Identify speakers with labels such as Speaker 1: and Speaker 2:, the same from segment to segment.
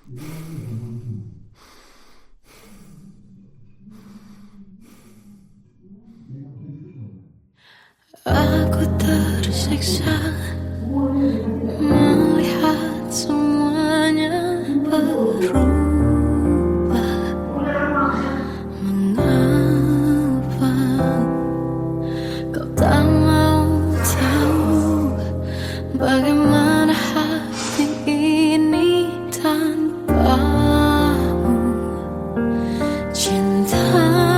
Speaker 1: Aku tersiksa melihat semuanya berubah. Mengapa kau tak mau tahu bagaimana hati ini tanpamu? Cintamu,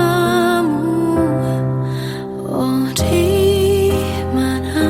Speaker 1: oh di mana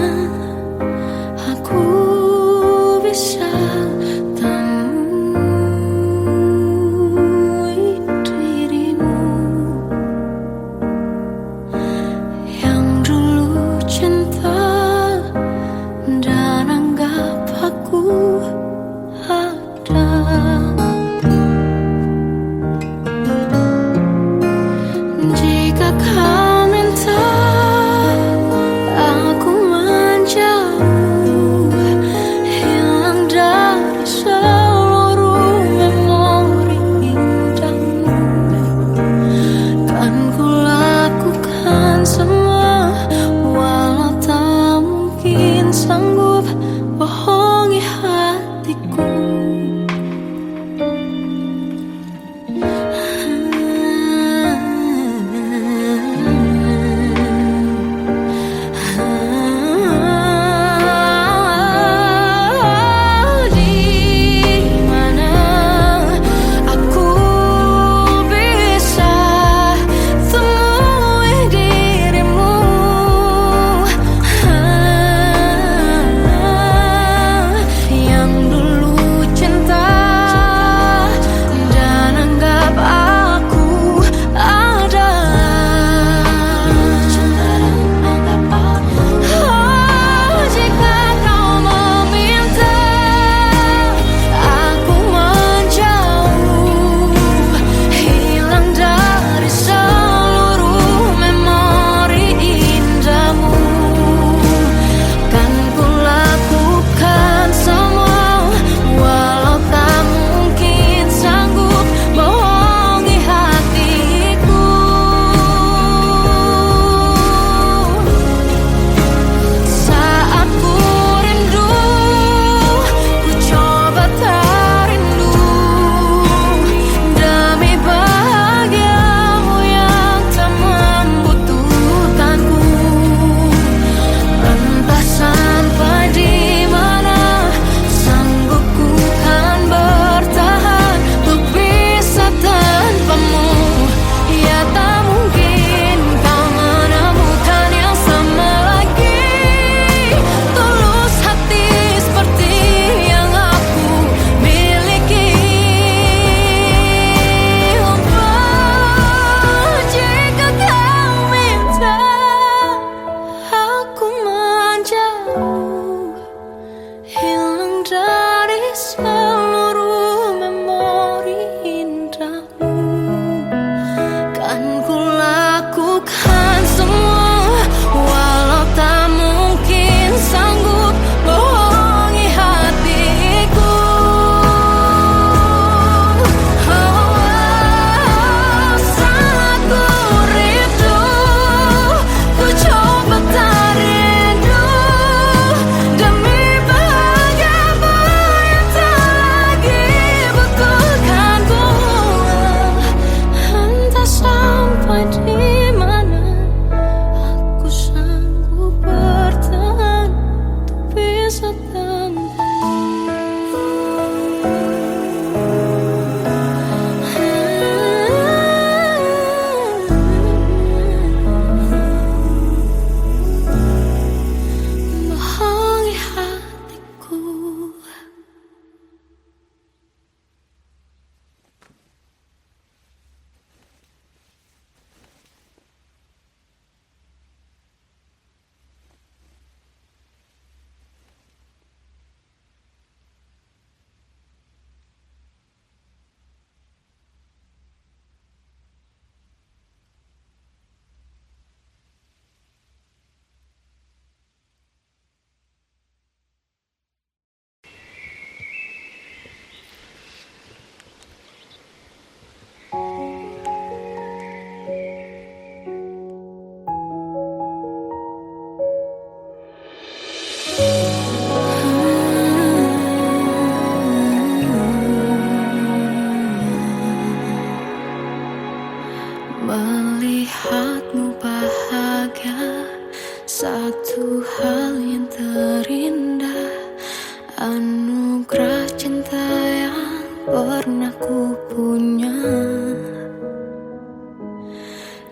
Speaker 1: anugerah cinta yang pernah ku punya.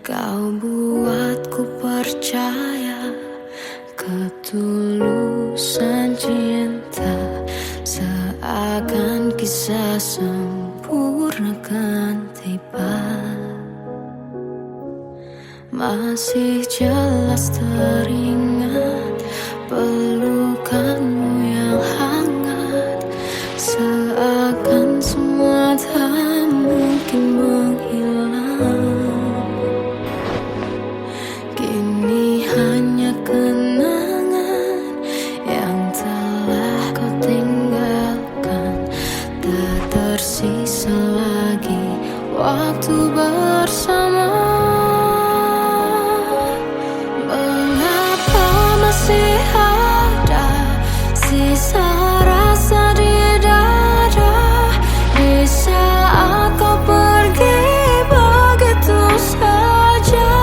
Speaker 1: Kau buatku percaya ketulusan cinta, seakan kisah sempurna kan tiba. Masih jelas teringat pelukanmu yang hangat, seakan semua tak mungkin menghilang. Kini hanya kenangan yang telah kau tinggalkan, tak tersisa lagi waktu bersama. Masih ada sisa rasa di dada di saat kau pergi begitu saja.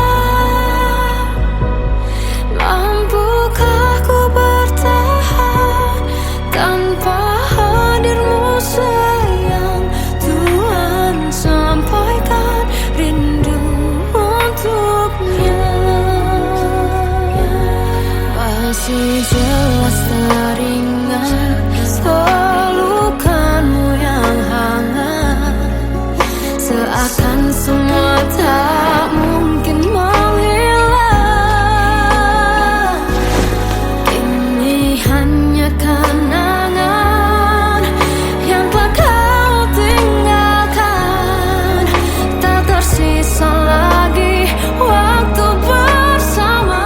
Speaker 1: Mampukah ku bertahan tanpa hadirmu sayang? Tuhan, sampaikan rindu untuknya. Masih jelas teringat pelukanmu yang hangat, seakan semua tak mungkin menghilang. Kini hanya kenangan yang telah kau tinggalkan, tak tersisa lagi waktu bersama.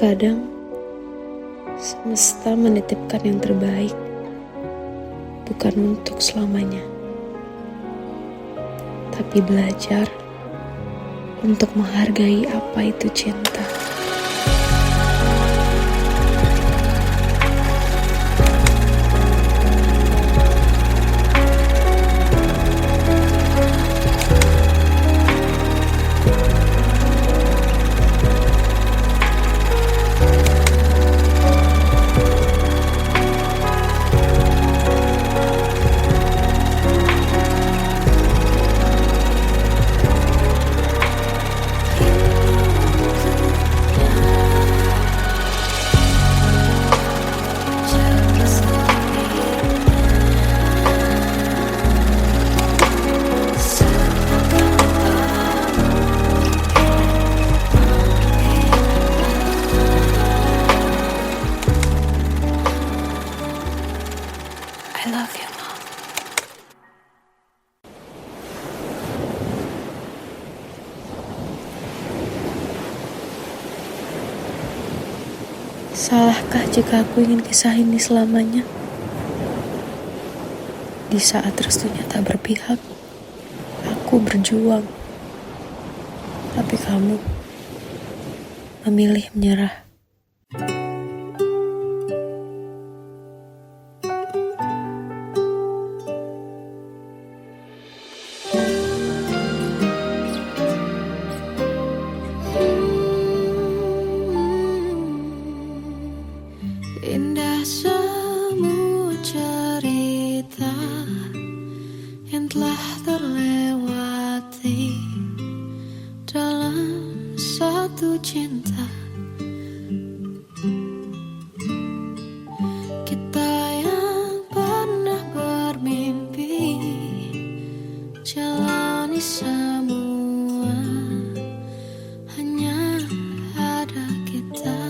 Speaker 2: Kadang semesta menitipkan yang terbaik, bukan untuk selamanya, tapi belajar untuk menghargai apa itu cinta. Salahkah jika aku ingin kisah ini selamanya? Di saat restunya tak berpihak, aku berjuang. Tapi kamu memilih menyerah.
Speaker 1: Indah semua cerita yang telah terlewati dalam satu cinta. Kita yang pernah bermimpi jalani semua, hanya ada kita.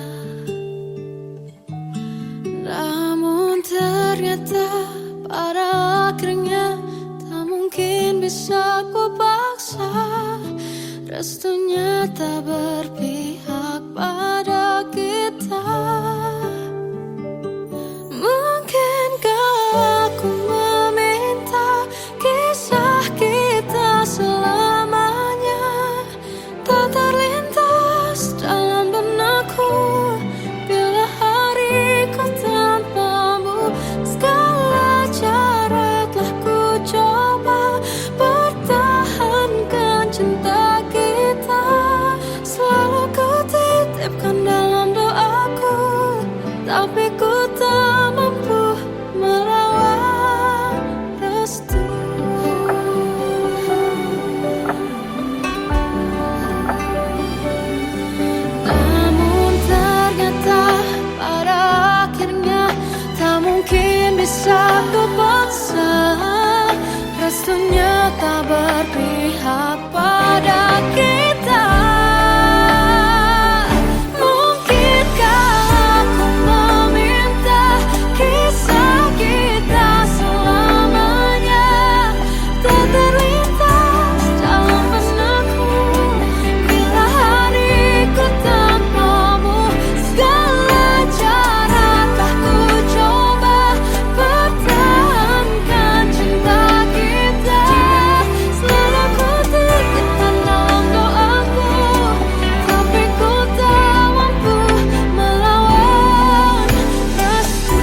Speaker 1: Namun ternyata pada akhirnya tak mungkin bisa ku paksa. Restunya tak berpihak pada kita. Mungkinkah aku meminta kisah kita selamanya tak terlintas dalam benakku bila hariku tanpamu. Segala cara telah ku coba pertahankan cinta kita. Selalu ku titipkan dalam doaku, tapi ku tak mampu melawan restu. Namun ternyata pada akhirnya tak mungkin bisa ku paksa. Restunya tak berpihak pada kita. Mungkinkah aku meminta kisah kita selamanya tak terlintas dalam benakku bila hariku tanpamu. Segala cara telah ku coba pertahankan cinta kita. Selalu ku titipkan dalam doaku, tapi ku tak mampu melawan restu.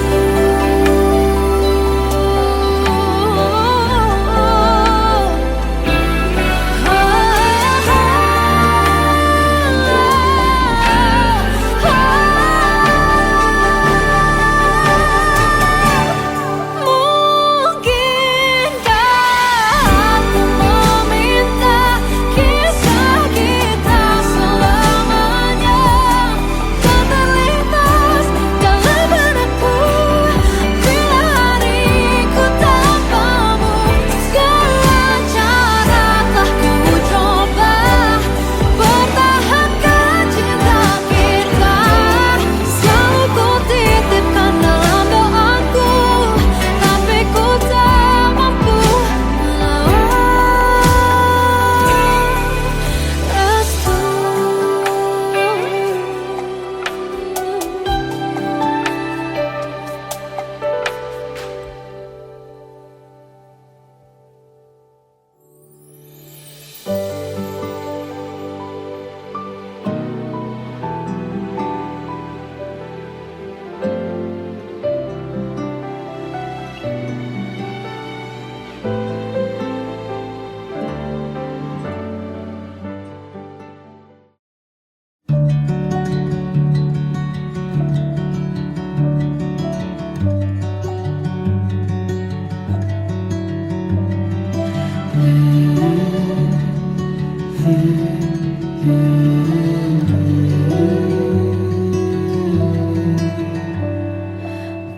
Speaker 1: Mungkinkah aku meminta kisah kita selamanya tak terlintas dalam benakku bila hariku tanpamu. Segala cara telah ku coba pertahankan cinta kita. Selalu ku titipkan dalam doaku, tapi ku tak mampu melawan restu.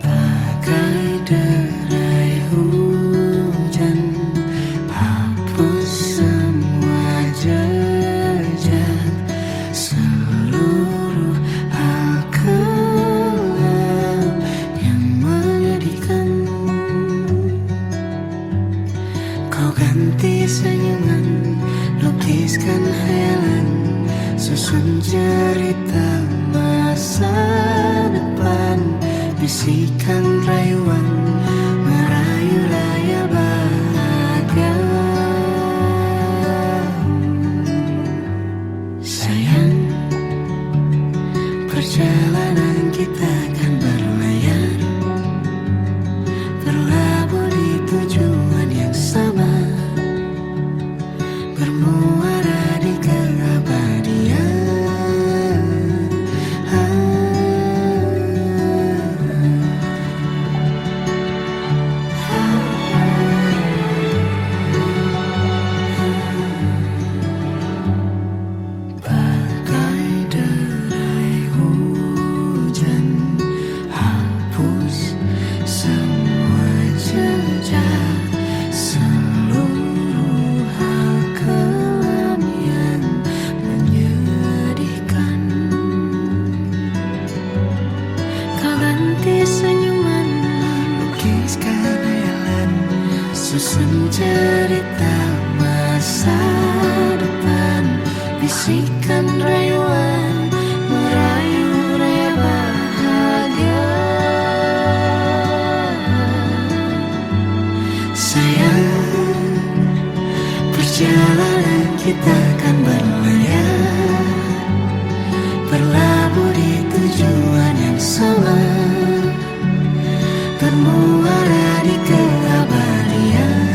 Speaker 1: Bagai derai hujan, hapus semua jejak seluruh hal kelam yang menyedihkan. Kau ganti senyuman, lukiskan hayalan, susun
Speaker 3: bisikan rayuan merayu raya bahagia. Sayang, perjalanan kita kan berlayar, berlabuh di tujuan yang sama, bermuara di keabadian. Bagai derai hujan, hapus semua jejak, seluruh hal kelam yang menyedihkan. Kau ganti senyuman, lukiskan hayalan, susun cerita masa depan, bisikan rayuan merayu raya bahagia. Sayang, perjalanan kita kan berlayar, berlabuh di tujuan yang sama, bermuara di keabadian.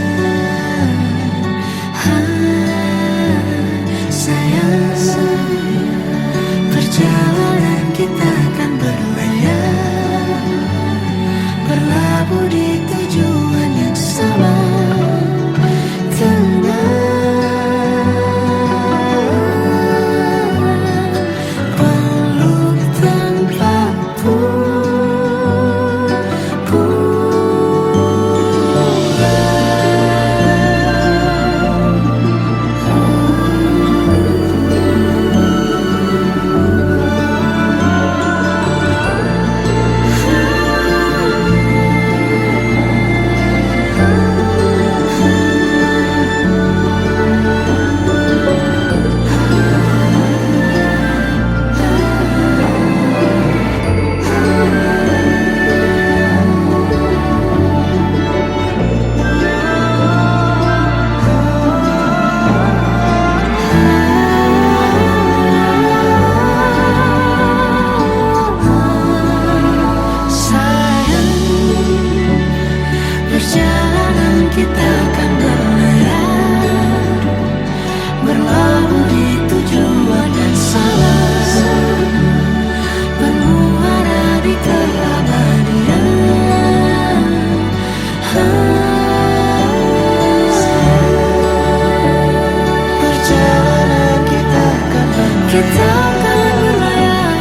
Speaker 3: Sayang, perjalanan kita kan berlayar, berlabuh di tujuan yang sama. Peluk tanpa perjalanan kita kan berlayar, berlabuh di tujuan yang sama, bermuara di keabadian. Perjalanan kita kan berlayar,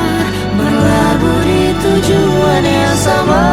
Speaker 3: berlabuh di tujuan yang sama.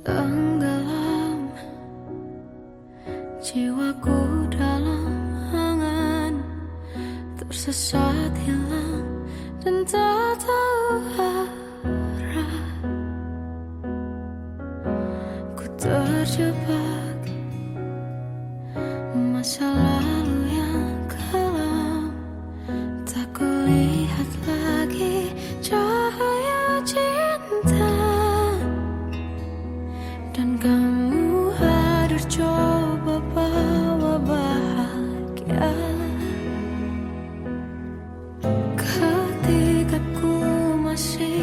Speaker 3: Tenggelam jiwaku dalam angan, tersesat hilang dan tak tahu arah. Ku terjebak masa lalu yang kelam, tak kulihat lagi cahaya cinta. Dan kamu hadir coba bawa bahagia. Ketika ku masih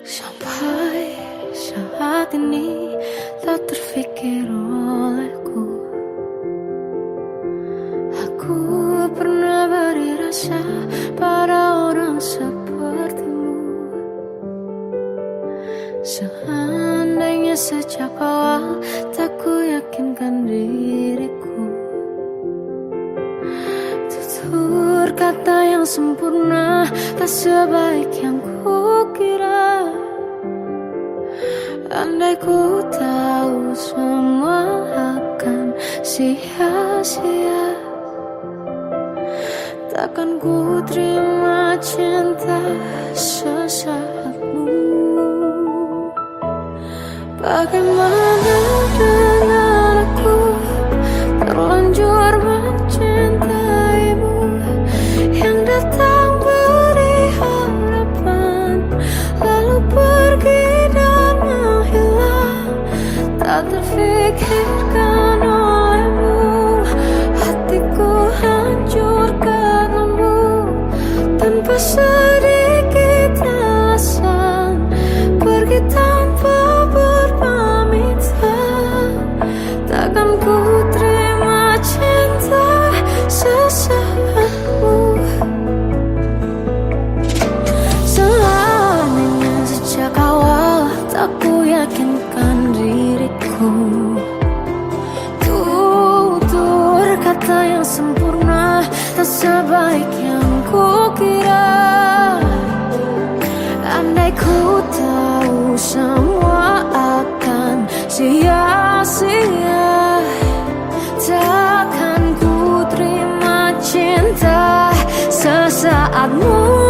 Speaker 1: Sampai saat ini tak terfikir olehku. Aku pernah beri rasa pada orang sepertimu. Seandainya sejak awal tak ku yakinkan diriku, tutur kata yang sempurna tak sebaik yang ku kira. Andai ku tahu semua akan sia-sia, takkan ku terima cinta sesaatmu. Bagaimana dengan aku terlanjur mencintaimu, yang datang beri harapan lalu pergi dan menghilang. Tak terfikirkan olehmu, hatiku hancur karenamu. Tanpa sedikit alasan pergi tanpa berpamitan. Takkan ku terima cinta sesaatmu. Seandainya sejak awal tak ku yakinkan diriku, tutur kata yang sempurna tak sebaik yang ku kira. Andai ku tahu semua akan sia-sia, takkan ku terima cinta sesaatmu.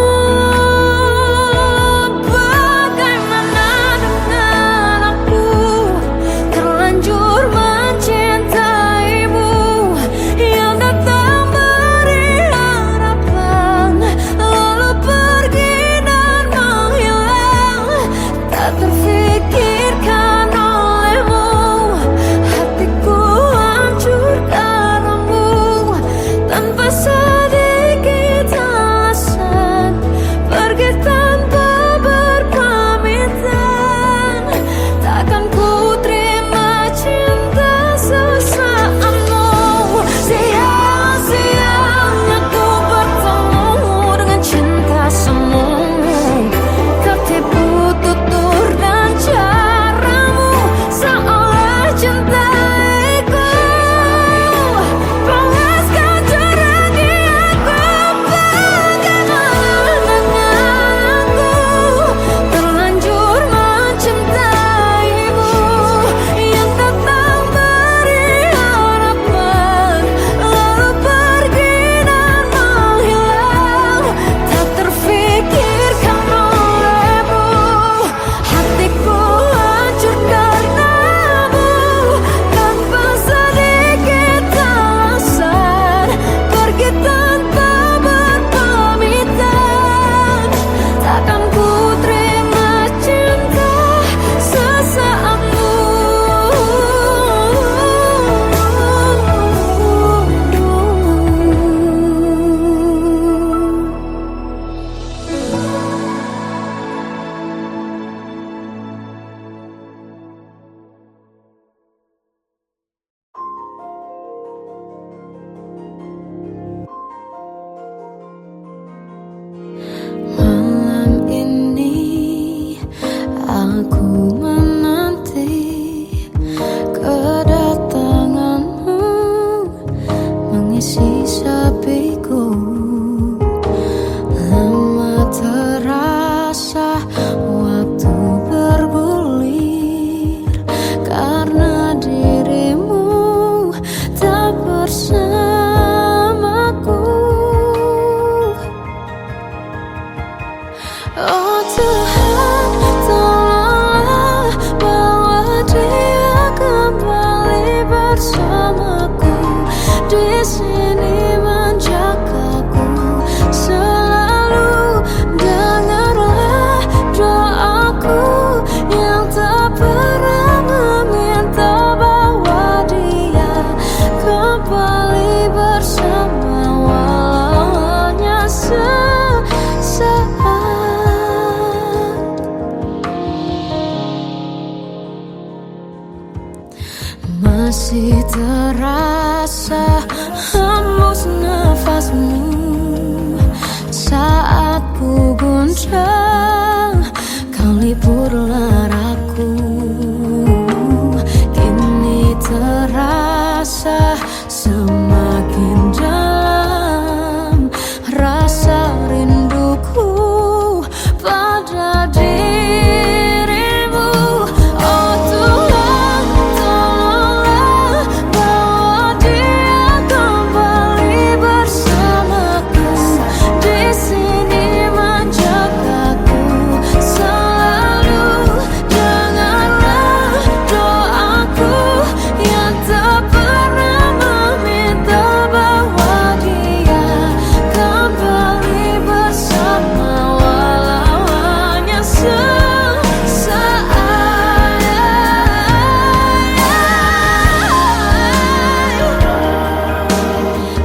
Speaker 1: Bagaimana dengan aku terlanjur mencintaimu, yang datang beri harapan lalu pergi dan menghilang. Tak terfikirkan olehmu, hatiku hancur karenamu. Tanpa sedikit alasan pergi tanpa berpamitan. Takkan ku terima cinta sesaatmu. Sia-sianya ku bertemu dengan cinta semu, tertipu tutur dan caramu seolah cintaiku. Panaskan jarak di aku. Bagaimana dengan aku terlanjur mencintaimu, yang datang beri harapan lalu pergi dan menghilang. Tak terfikirkan olehmu, hatiku hancur karenamu. Tanpa sedikit alasan pergi tanpa berpamitan. Takkan ku terima cinta sesaatmu. Malam ini aku menanti kedatanganmu, mengisi sepiku. Lama terasa waktu bergulir karena dirimu tak bersamaku. Oh Tuhan, tolonglah bawa dia kembali bersamaku. Di sini menjagaku selalu. Dengarlah doaku yang tak pernah meminta, bawa dia kembali bersama walau hanya sesaat. masih terasa hembus nafasmu saat ku goncang, kau liburlah raku. Kini terasa semakin dalam rasa rinduku pada dirimu. Oh Tuhan, tolonglah bawa dia kembali bersamaku. Di sini menjagaku selalu. Dengarlah doaku yang tak pernah meminta bawa dia kembali bersama, walau hanya sesaat.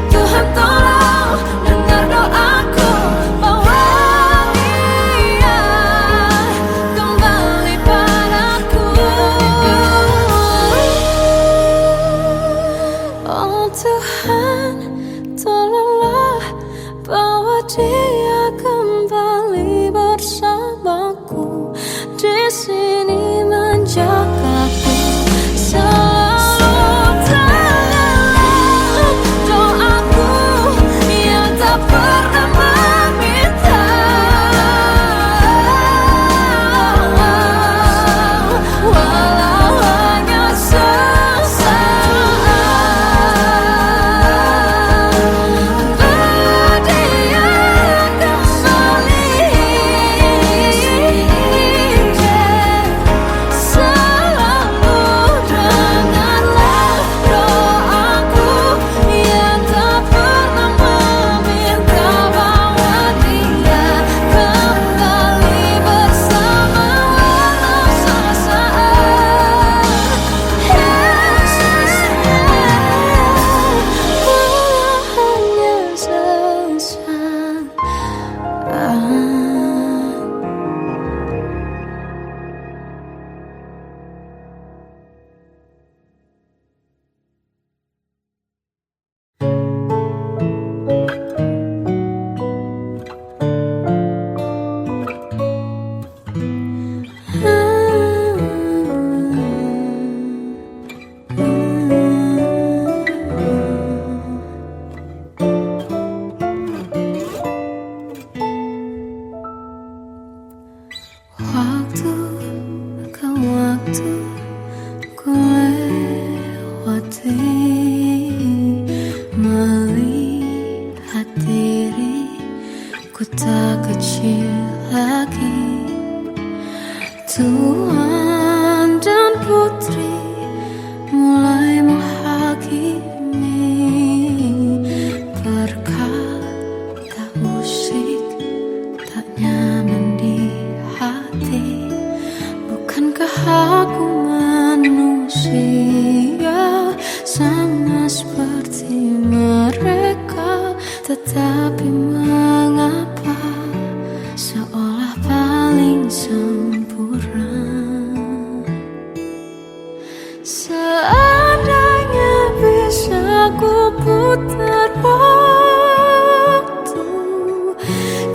Speaker 1: Tuhan tolong dengar doaku, bawa dia kembali padaku. Oh Tuhan, tolonglah bawa dia kembali bersamaku. Di sini menjagaku selalu. Dengarlah doaku yang tak pernah meminta, walau hanya sesaat. Bawa dia kembali selalu. Dengarlah doaku yang tak pernah meminta, bawa dia kembali bersama, walau sesaat. Walau hanya sesaat. Waktu ke waktu ku lewati, melihat diriku tak kecil lagi. Tuan dan putri mulai menghakimi, berkata musik tak nyaman di hati. Bukankah aku manusia sama seperti mereka? Tetapi mengapa seolah paling sempurna? Seandainya bisa ku putar waktu,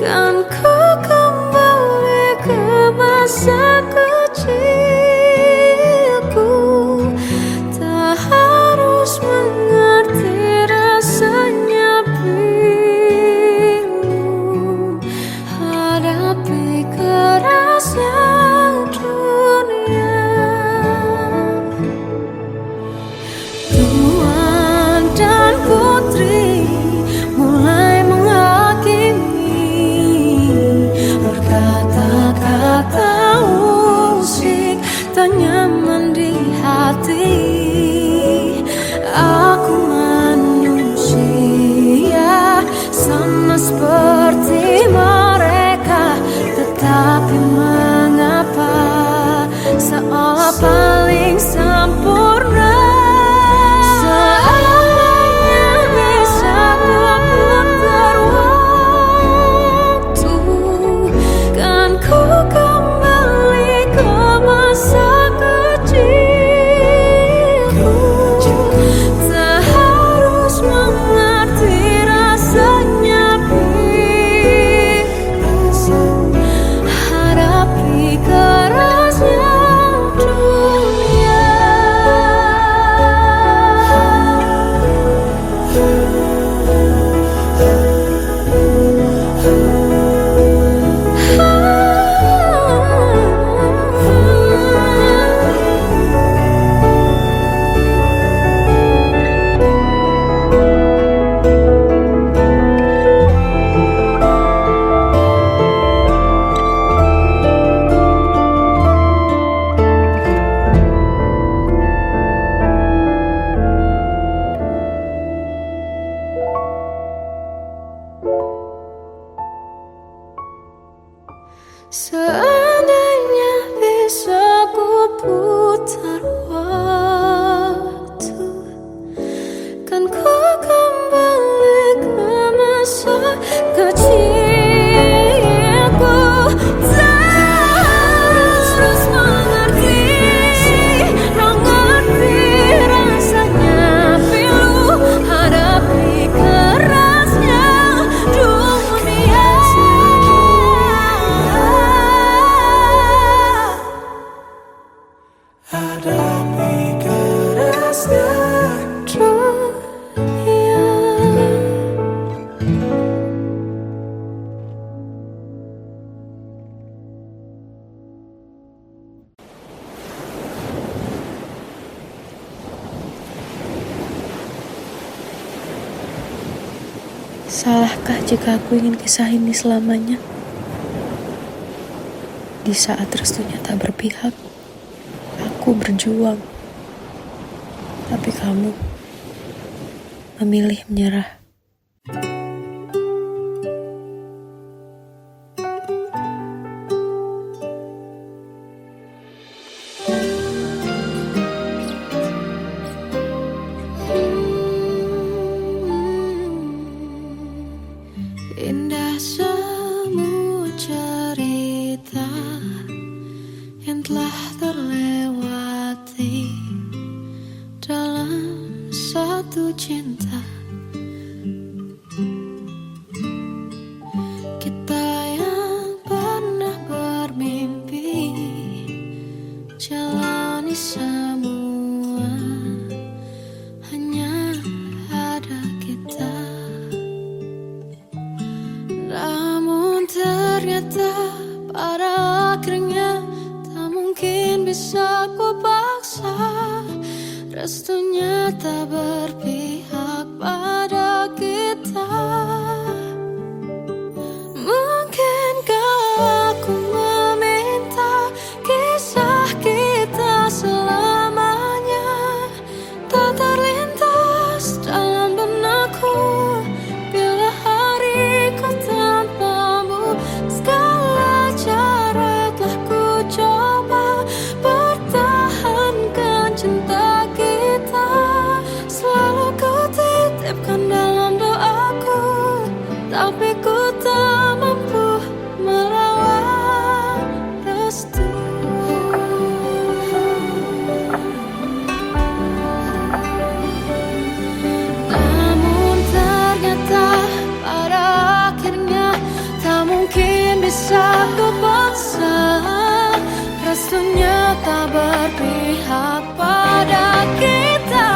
Speaker 1: kan ku kembali ke masa kecilku. Tak harus mengerti rasanya pilu, hadapi kerasnya dunia. Tuan dan putri mulai menghakimi, berkata-kata musik tak nyaman di hati. Aku manusia sama seperti mereka, tetapi mengapa seolah paling sempurna? Seandainya bisa ku putar waktu, kan ku kembali ke masa kecilku. Seandainya bisa ku putar waktu, kan ku kembali ke masa kecilku. Terus mengerti rasanya pilu hadapi kerasnya dunia.
Speaker 3: Hadapi kerasnya
Speaker 1: Dunia.
Speaker 2: Salahkah jika aku ingin kisah ini selamanya? Di saat restunya tak berpihak, aku berjuang. Tapi kamu memilih menyerah.
Speaker 1: Indah semua cerita yang telah terlewati dalam satu cinta. Kita yang pernah bermimpi jalani semua, hanya ada kita. Namun ternyata pada akhirnya tak mungkin bisa ku paksa. Restunya tak berpihak pada kita. Mungkinkah aku meminta kisah kita selamanya tak terlintas dalam benakku bila hariku tanpamu. Segala cara telah ku coba pertahankan cinta kita. Selalu ku titipkan dalam doaku, tapi ku tak mampu melawan restu. Namun ternyata pada akhirnya tak mungkin bisa ku paksa. Restunya tak berpihak pada kita.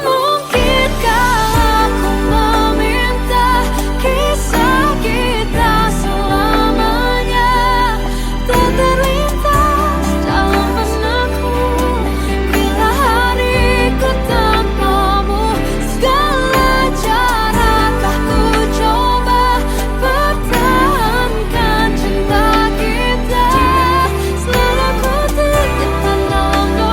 Speaker 1: Mungkinkah aku meminta kisah kita selamanya tak terlintas dalam benakku bila hariku tanpamu. Segala cara telah ku coba pertahankan cinta kita. Selalu ku titipkan dalam doaku,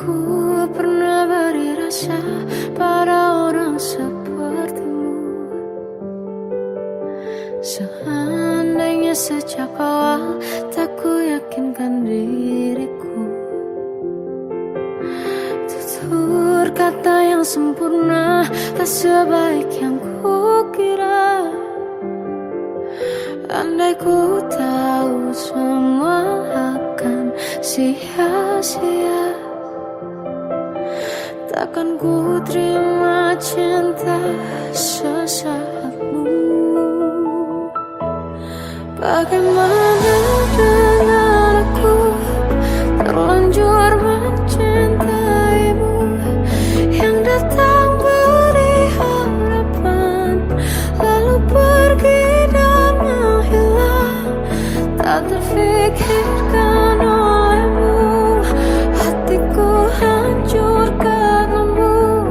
Speaker 1: ku pernah beri rasa pada orang sepertimu. Seandainya sejak awal tak ku yakinkan diriku, tutur kata yang sempurna tak sebaik yang ku kira. Andai ku tahu semua akan sia-sia, takkan ku terima cinta sesaatmu. Bagaimana dengan aku terlanjur mencintaimu, yang datang beri harapan lalu pergi dan menghilang. Tak terfikirkan olehmu, hatiku hancur karenamu.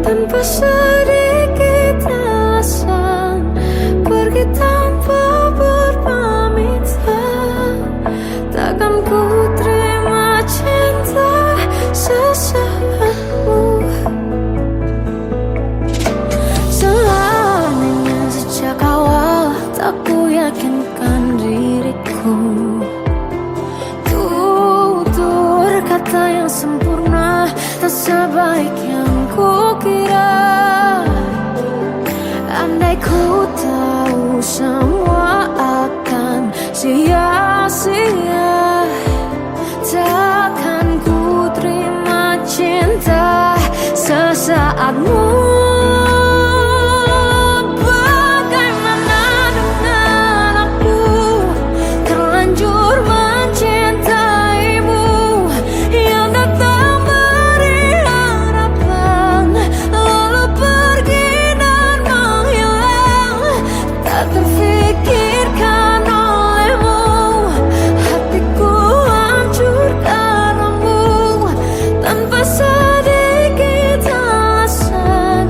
Speaker 1: Tanpa sedikit alasan pergi tanpa berpamitan. Takkan ku terima cinta sesaatmu. Selamanya sejak awal tak ku yakinkan diriku, tutur kata yang sempurna tak sebaik yang ku kira. Andai ku tahu semua akan sia-sia, takkan ku terima cinta sesaatmu. Bagaimana dengan aku terlanjur mencintaimu, yang datang beri harapan lalu pergi dan menghilang. Tak terfikirkan olehmu, hatiku hancur karenamu. Tanpa sedikit alasan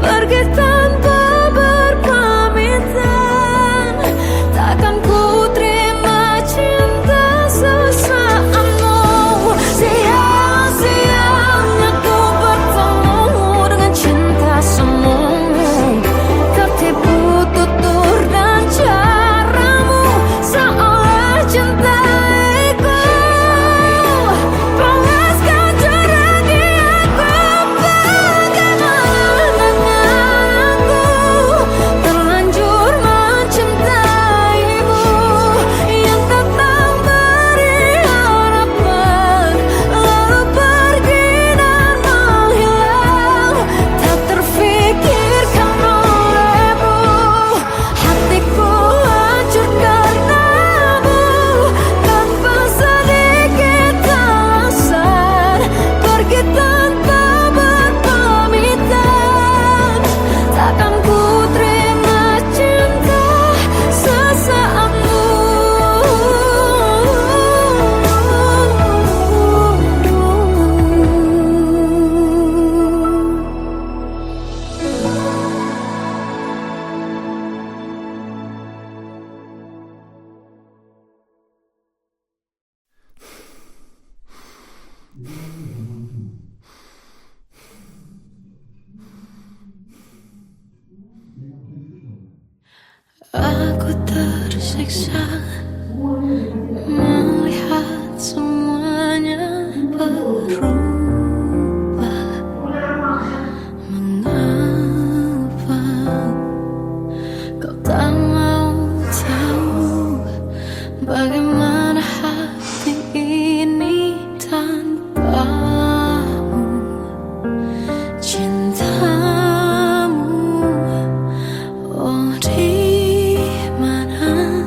Speaker 1: pergi tanpa berpamitan. Takkan ku terima cinta sesaatmu. Sia-sianya ku bertemu dengan cinta semu, tertipu tutur dan caramu seolah cintaiku. Panaskan curagi aku. Bagaimana dengan aku terlanjur mencintaimu, yang datang beri harapan lalu pergi dan menghilang. Tak terfikirkan olehmu, hatiku hancur karenamu. Tanpa sedikit alasan pergi tanpa berpamitan. Takkan ku terima cinta sesaatmu. Aku tersiksa melihat semuanya berubah. Mengapa kau tak mau tahu bagaimana hati ini tanpamu? Cintamu, oh di mana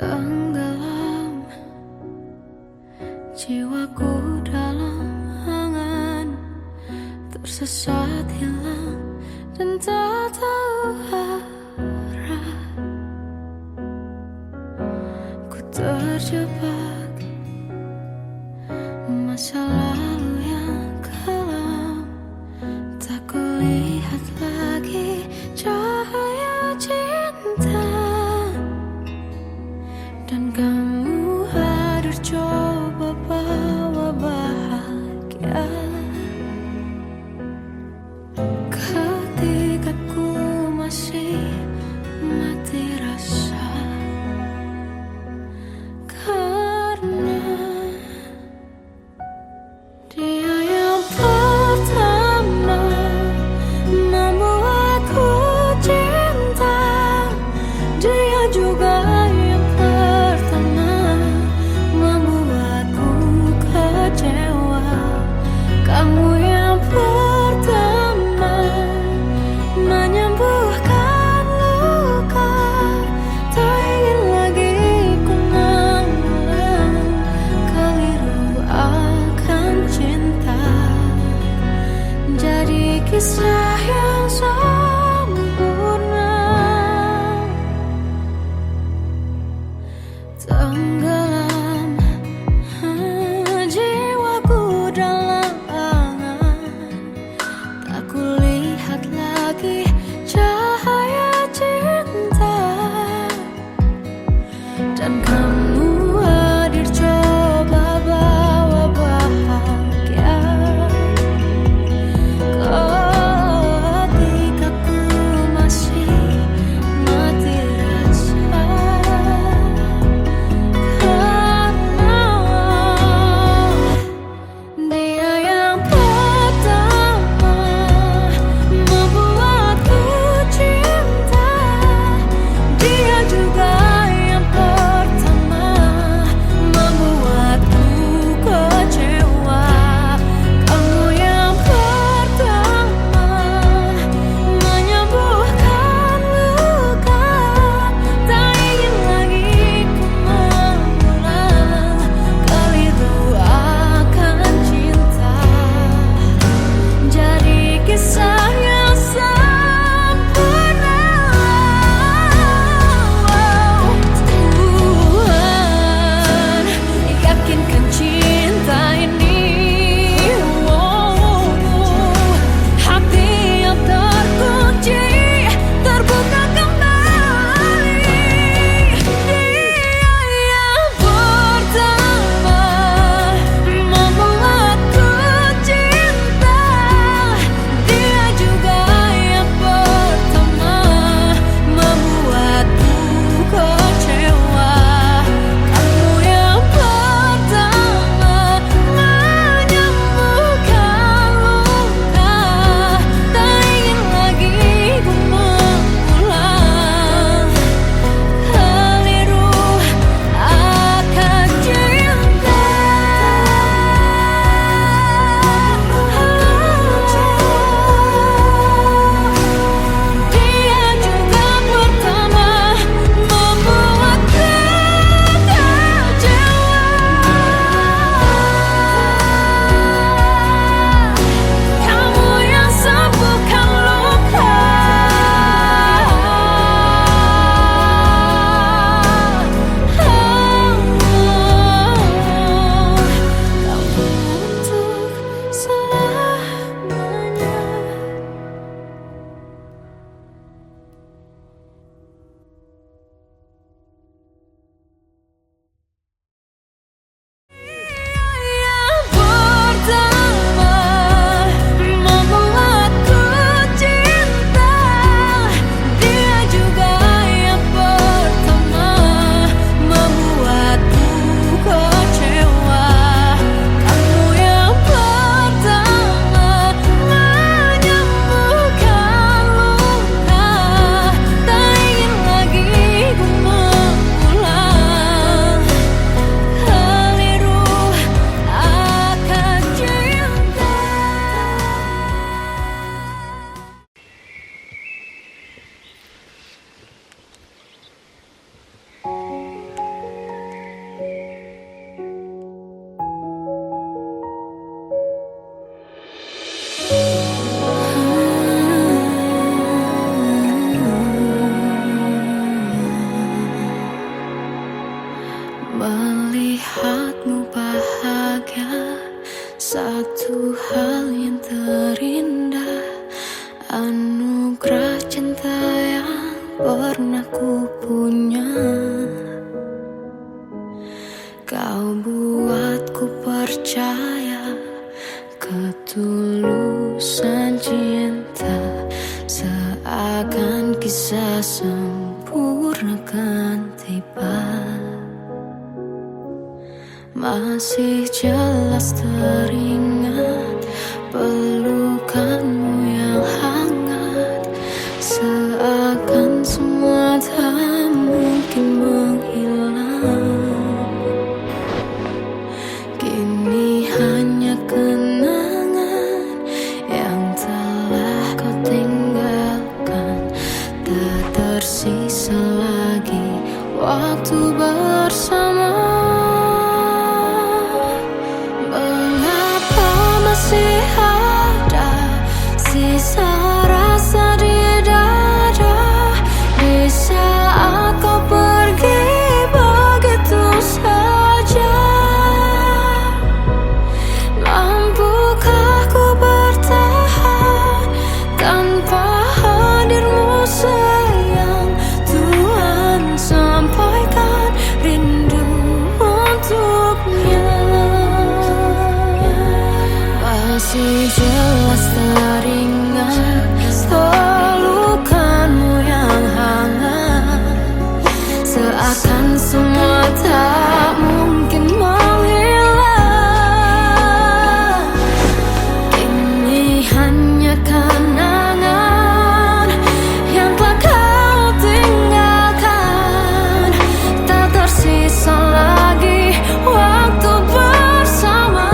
Speaker 1: Tenggelam jiwaku dalam angan, tersesat hilang dan tak tahu arah. Ku terjebak masa lalu yang kelam, tak kulihat lagi cahaya cinta. Dan kamu hadir coba bawa bahagia ketika ku masih mati rasa. Karena dia yang pertama membuatku cinta, dia juga yang pertama membuatku kecewa. Kamu yang pertama menyembuhkan luka, tak ingin lagi ku mengulang keliru akan cinta. Jadi kisah yang sempurna. Tenggelam jiwaku dalam angan, tak kulihat lagi cahaya cinta. Dan kamu hadir coba bawa bahagia ketika ku masih mati rasa. Karena dia yang pertama membuatku cinta, dia juga yang pertama Melihatmu bahagia, satu hal yang terindah, anugerah cinta yang pernah ku punya. Kau buatku percaya ketulusan cinta, seakan kisah sempurna kan tiba. Masih jelas teringat pelukanmu yang hangat, seakan semua tak mungkin menghilang. Kini hanya kenangan yang telah kau tinggalkan, tak tersisa lagi waktu bersama. Masih ada sisa rasa di dada di saat kau pergi begitu saja. Mampukah ku bertahan tanpa hadirmu sayang? Tuhan, sampaikan rindu untuknya. Masih jelas teringat pelukanmu yang hangat, seakan semua tak mungkin menghilang. Kini hanya kenangan yang telah kau tinggalkan, tak tersisa lagi waktu bersama.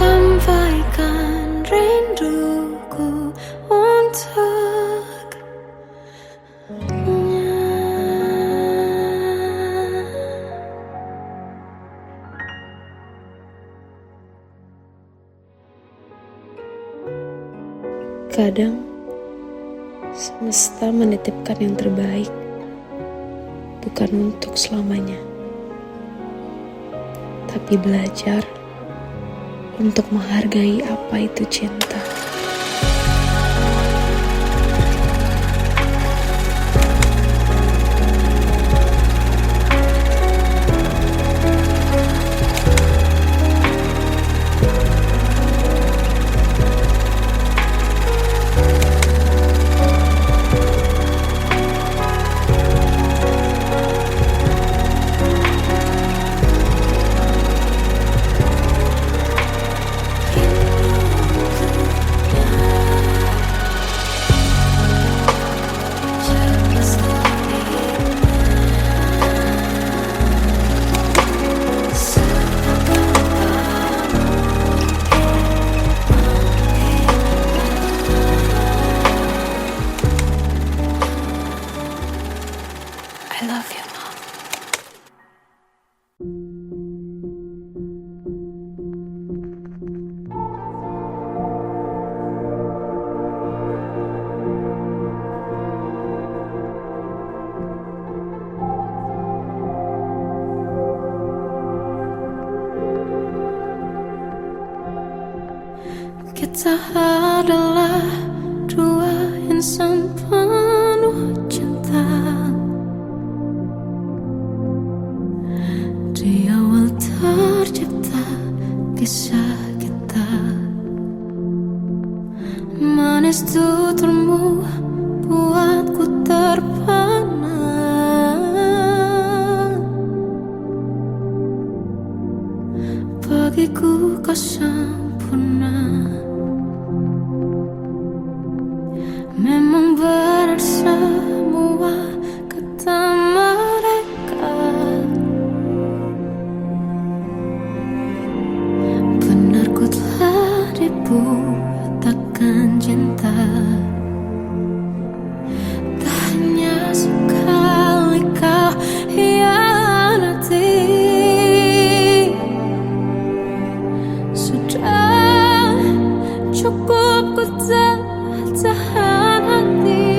Speaker 1: Sampaikan rinduku untuknya.
Speaker 2: Kadang semesta menitipkan yang terbaik, bukan untuk selamanya, tapi belajar untuk menghargai apa itu cinta.
Speaker 1: Kita adalah dua insan penuh cinta. Di awal tercipta kisah kita, manis tuturmu buatku terpana. Bagiku kau sempurna. Memang benar semua kata mereka, benar ku telah dibuatakan cinta. Tak hanya sekali kau hianati, sudah cukup ku tahan hati.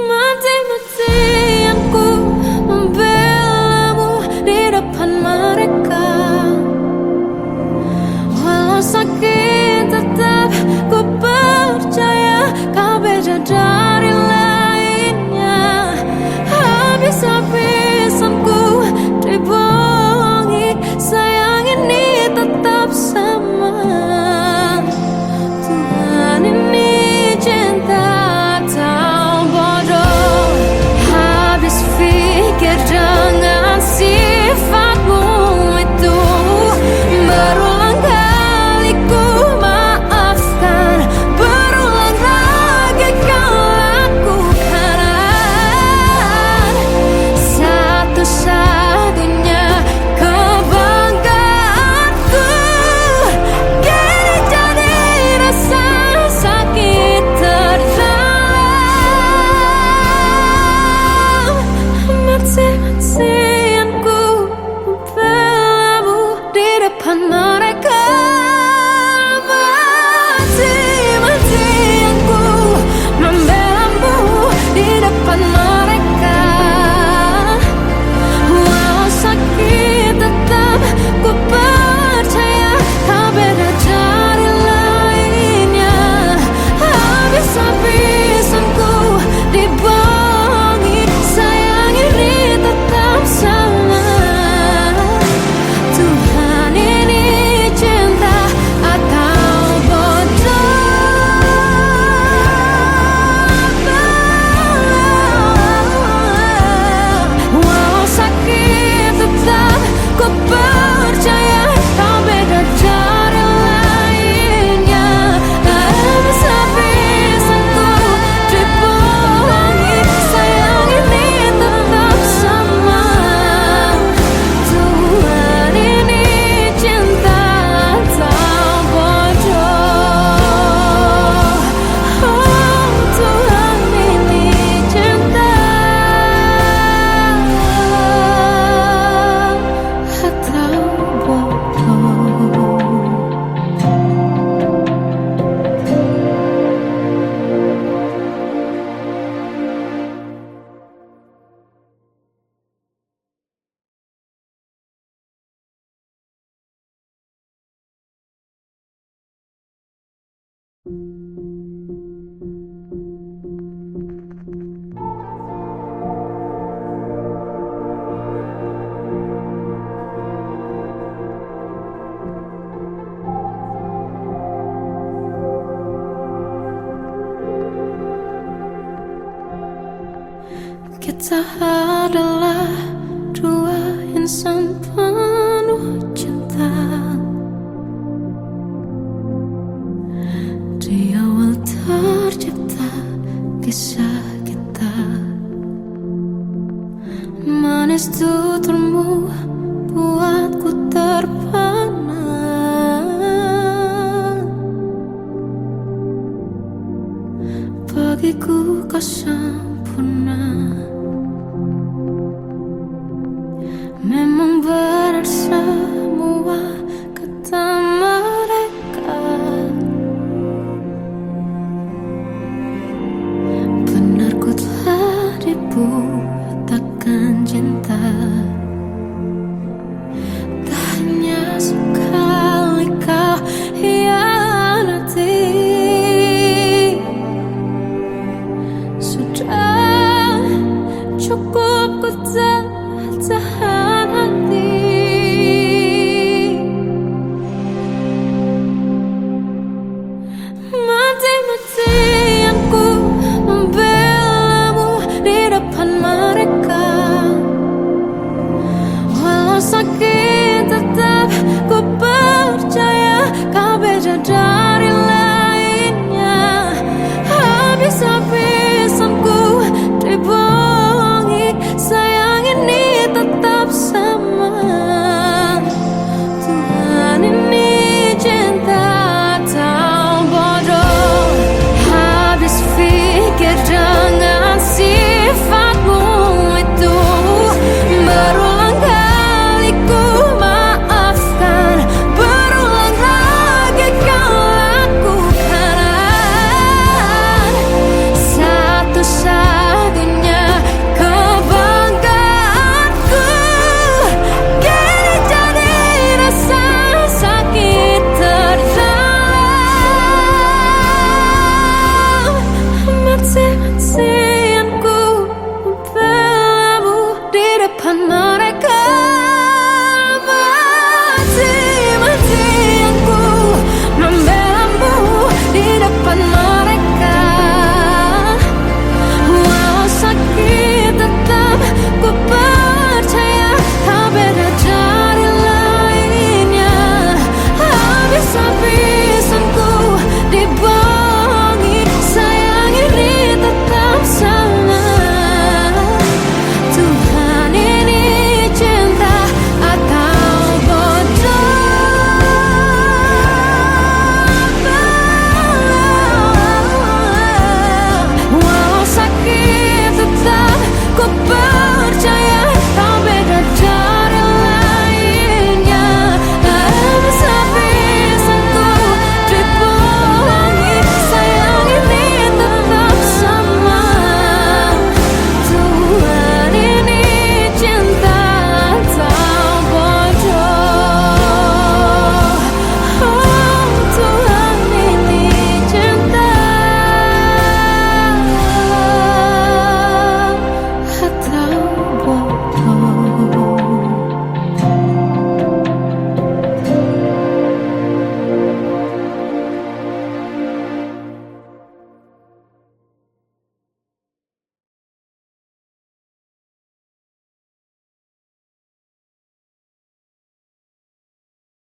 Speaker 1: Mati-matian ku membelamu di depan mereka. Walau sakit tetap ku percaya kau beda dari lainnya. Habis-habisan ku dibohongi, sayang ini tetap sama. Tuhan ini cinta atau bodoh. Habis pikir dengan sifatmu itu, berulang kali ku maafkan, berulang lagi kau lakukan. Satu-satunya kebanggaanku kini jadi rasa sakit terdalam. Mati-matian ku membelamu di depan mereka. Mati-matian ku membelamu di depan mereka. Walau sakit tetap ku percaya kau beda dari lainnya. Habis-habisan ku dibohongi, sayang ini tetap sama. Tuhan ini cinta atau bodoh. Walau sakit tetap ku percaya kau beda dari lainnya. Habis-habisan ku dibohongi, sayang ini tetap sama. Tuhan ini cinta atau bodoh. Oh, Tuhan ini cinta atau bodoh. Kita adalah